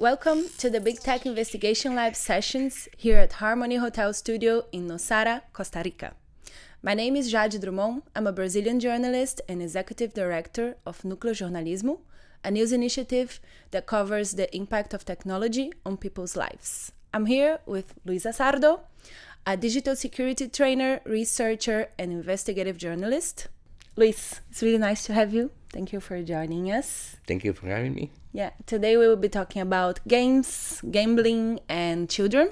Welcome to the Big Tech Investigation Lab sessions here at Harmony Hotel Studio in Nosara, Costa Rica. My name is Jade Drummond. I'm a Brazilian journalist and executive director of Núcleo Jornalismo, a news initiative that covers the impact of technology on people's lives. I'm here with Assardo, a digital security trainer, researcher, and investigative journalist. Luis, it's really nice to have you. Thank you for joining us. Thank you for having me. Yeah, today we will be talking about games, gambling, and children.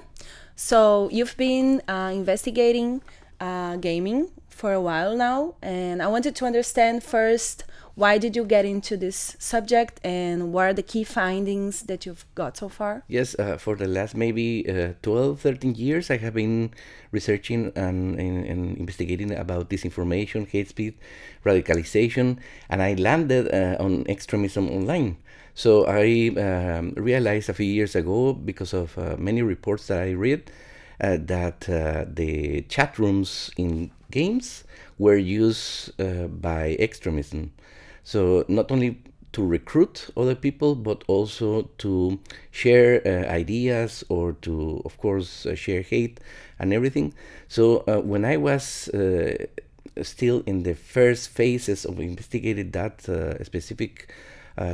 So you've been investigating gaming for a while now, and I wanted to understand first, why did you get into this subject and what are the key findings that you've got so far? Yes, for the last maybe 12, 13 years, I have been researching and investigating about disinformation, hate speech, radicalization, and I landed on extremism online. So I realized a few years ago, because of many reports that I read, that the chat rooms in games were used by extremism. So not only to recruit other people, but also to share ideas or to, of course, share hate and everything. So when I was still in the first phases of investigating that specific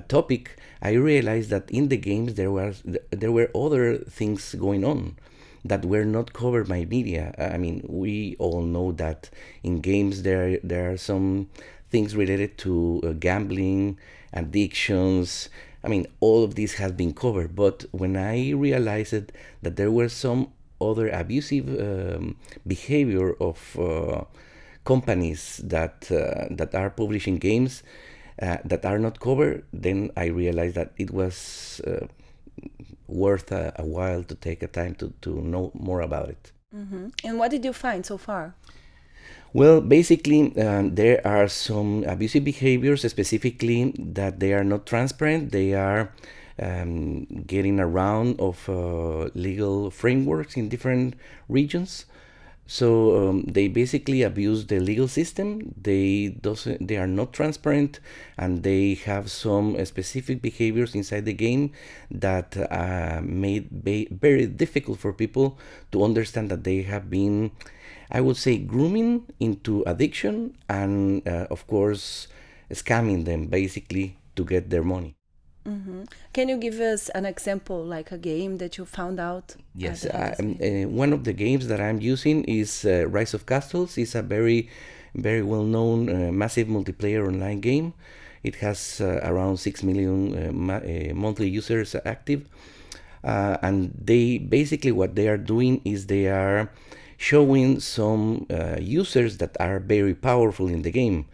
topic, I realized that in the games there were other things going on that were not covered by media. I mean, we all know that in games there are some things related to gambling, addictions. I mean, all of this has been covered. But when I realized that there were some other abusive behavior of companies that are publishing games that are not covered, then I realized that it was worth a while to take a time to know more about it. Mm-hmm. And what did you find so far? Well, basically, there are some abusive behaviors, specifically that they are not transparent. They are getting around of legal frameworks in different regions. So they basically abuse the legal system. They are not transparent, and they have some specific behaviors inside the game that made very difficult for people to understand that they have been, I would say, grooming into addiction and, of course, scamming them basically to get their money. Mm-hmm. Can you give us an example, like a game that you found out? Yes, one of the games that I'm using is Rise of Castles. It's a very, very well-known, massive multiplayer online game. It has around 6 million monthly users active. And they basically, what they are doing is they are showing some users that are very powerful in the game.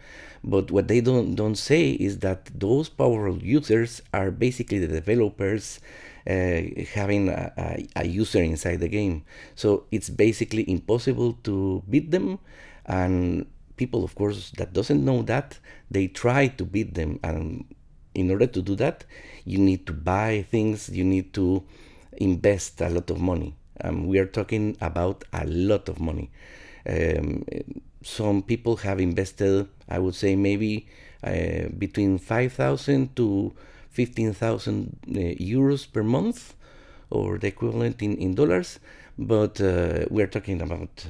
But what they don't say is that those powerful users are basically the developers having a user inside the game. So it's basically impossible to beat them. And people, of course, that doesn't know that, they try to beat them. And in order to do that, you need to buy things, you need to invest a lot of money. We are talking about a lot of money. Some people have invested, I would say, maybe between 5,000 to 15,000 euros per month, or the equivalent in dollars. But we're talking about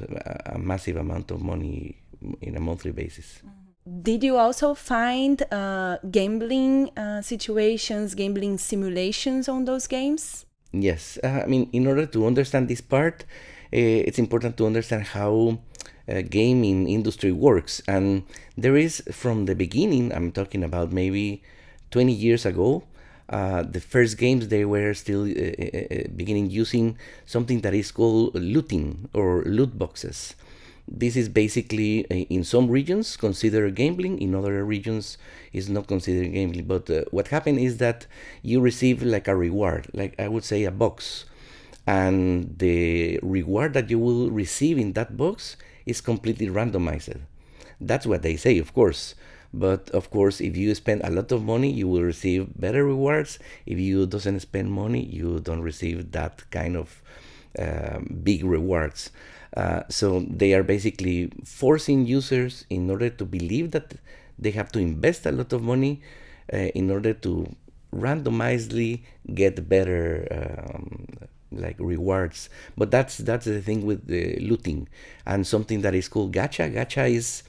a massive amount of money in a monthly basis. Did you also find gambling situations, gambling simulations on those games? Yes. I mean, in order to understand this part, it's important to understand how gaming industry works. And there is, from the beginning, I'm talking about maybe 20 years ago, the first games, they were still beginning using something that is called looting or loot boxes. This is basically, in some regions, considered gambling. In other regions, is not considered gambling. But what happened is that you receive like a reward, like I would say a box. And the reward that you will receive in that box is completely randomized. That's what they say, of course. But of course, if you spend a lot of money, you will receive better rewards. If you doesn't spend money, you don't receive that kind of big rewards. So they are basically forcing users in order to believe that they have to invest a lot of money in order to randomizedly get better like rewards. But that's the thing with the looting, and something that is called gacha. Gacha is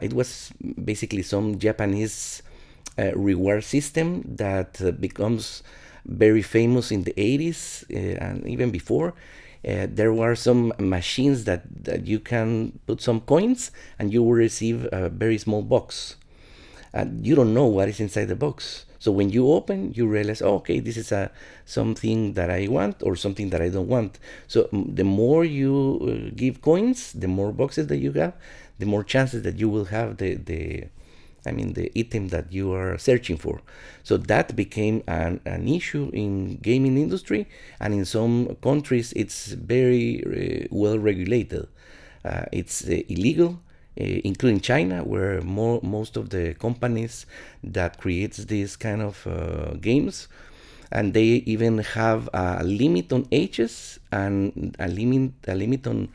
it was basically some Japanese reward system that becomes very famous in the 80s and even before. There were some machines that you can put some coins and you will receive a very small box. And you don't know what is inside the box. So when you open, you realize, oh, okay, this is something that I want or something that I don't want. So the more you give coins, the more boxes that you have, the more chances that you will have the item that you are searching for. So that became an issue in gaming industry, and in some countries it's very well regulated. It's illegal, including China, where most of the companies that creates these kind of games, and they even have a limit on ages and a limit on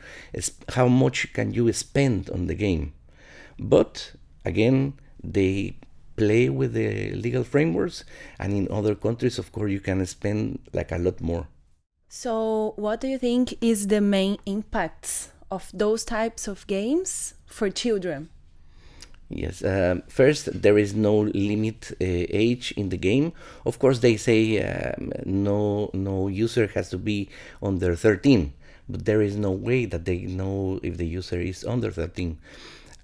how much can you spend on the game. But again, they play with the legal frameworks, and in other countries, of course, you can spend like a lot more. So what do you think is the main impacts of those types of games for children? Yes, first, there is no limit age in the game. Of course, they say no user has to be under 13, but there is no way that they know if the user is under 13.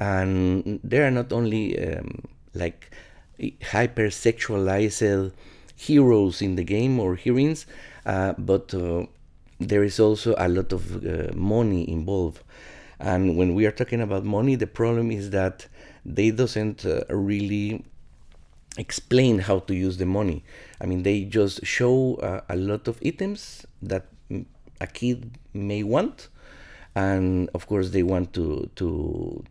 And there are not only like hypersexualized heroes in the game or heroines, but there is also a lot of money involved. And when we are talking about money, the problem is that they doesn't really explain how to use the money. I mean, they just show a lot of items that a kid may want, and of course they want to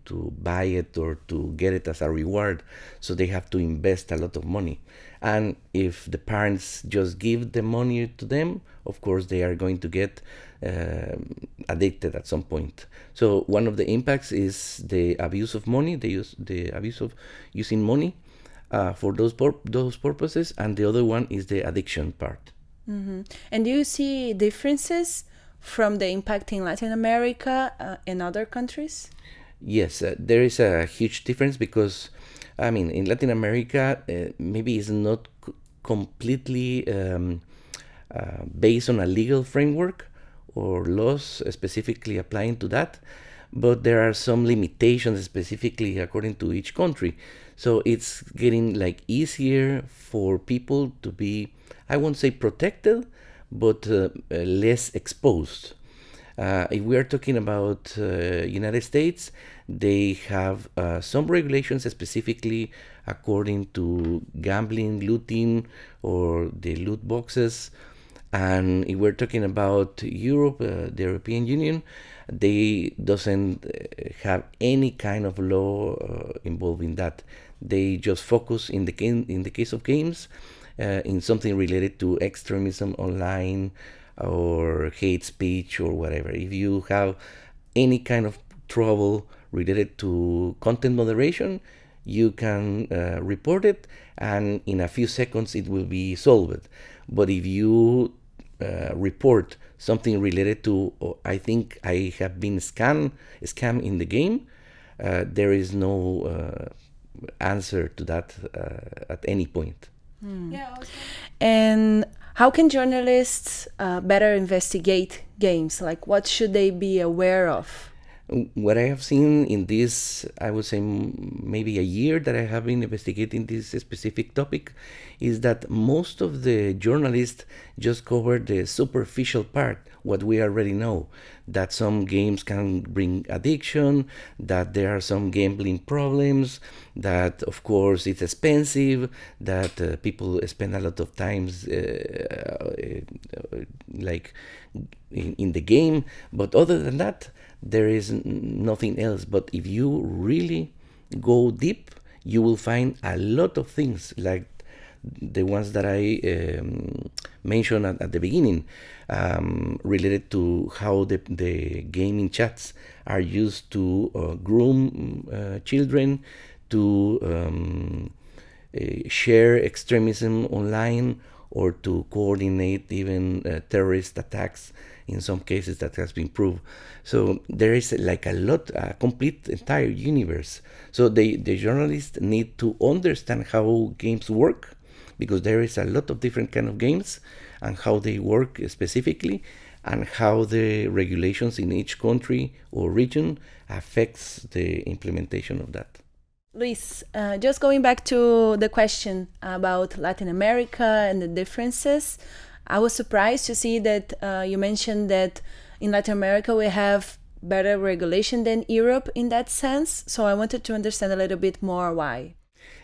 buy it or to get it as a reward, so they have to invest a lot of money. And if the parents just give the money to them, of course they are going to get addicted at some point. So one of the impacts is the abuse of money, the abuse of using money for those purposes, and the other one is the addiction part. Mm-hmm. And do you see differences from the impact in Latin America and other countries? Yes, there is a huge difference because, I mean, in Latin America, maybe it's not completely based on a legal framework or laws specifically applying to that, but there are some limitations specifically according to each country. So it's getting like easier for people to be, I won't say protected, but less exposed. If we are talking about United States, they have some regulations specifically according to gambling, looting, or the loot boxes. And if we're talking about Europe, the European Union, they doesn't have any kind of law involved in that. They just focus in the case of games in something related to extremism online or hate speech or whatever. If you have any kind of trouble related to content moderation, you can report it, and in a few seconds it will be solved. But if you report something related to, I think I have been scammed in the game, there is no answer to that at any point. Yeah. And how can journalists better investigate games? Like, what should they be aware of? What I have seen in this, I would say maybe a year that I have been investigating this specific topic, is that most of the journalists just cover the superficial part, what we already know, that some games can bring addiction, that there are some gambling problems, that of course it's expensive, that people spend a lot of times like in the game, but other than that, there is nothing else. But if you really go deep, you will find a lot of things like the ones that I mentioned at the beginning, related to how the gaming chats are used to groom children, to share extremism online or to coordinate even terrorist attacks. In some cases that has been proved. So there is like a complete entire universe. So the journalists need to understand how games work, because there is a lot of different kind of games and how they work specifically, and how the regulations in each country or region affects the implementation of that. Luis, just going back to the question about Latin America and the differences, I was surprised to see that you mentioned that in Latin America we have better regulation than Europe in that sense. So I wanted to understand a little bit more why.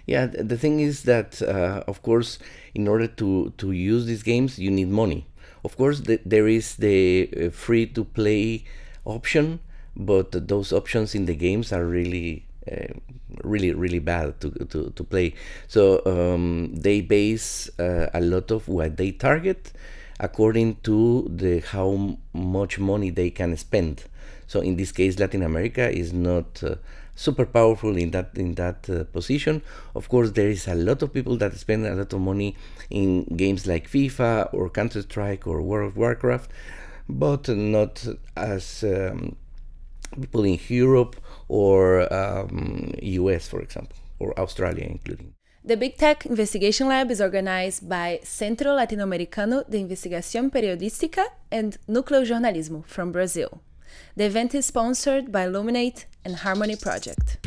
Yeah, the thing is that, of course, in order to use these games, you need money. Of course, there is the free-to-play option, but those options in the games are really bad to play. So they base a lot of what they target according to how much money they can spend. So in this case, Latin America is not super powerful in that position. Of course, there is a lot of people that spend a lot of money in games like FIFA or Counter-Strike or World of Warcraft, but not as people in Europe or US, for example, or Australia including. The Big Tech Investigation Lab is organized by Centro Latinoamericano de Investigación Periodística and Núcleo Jornalismo from Brazil. The event is sponsored by Luminate and Harmony Project.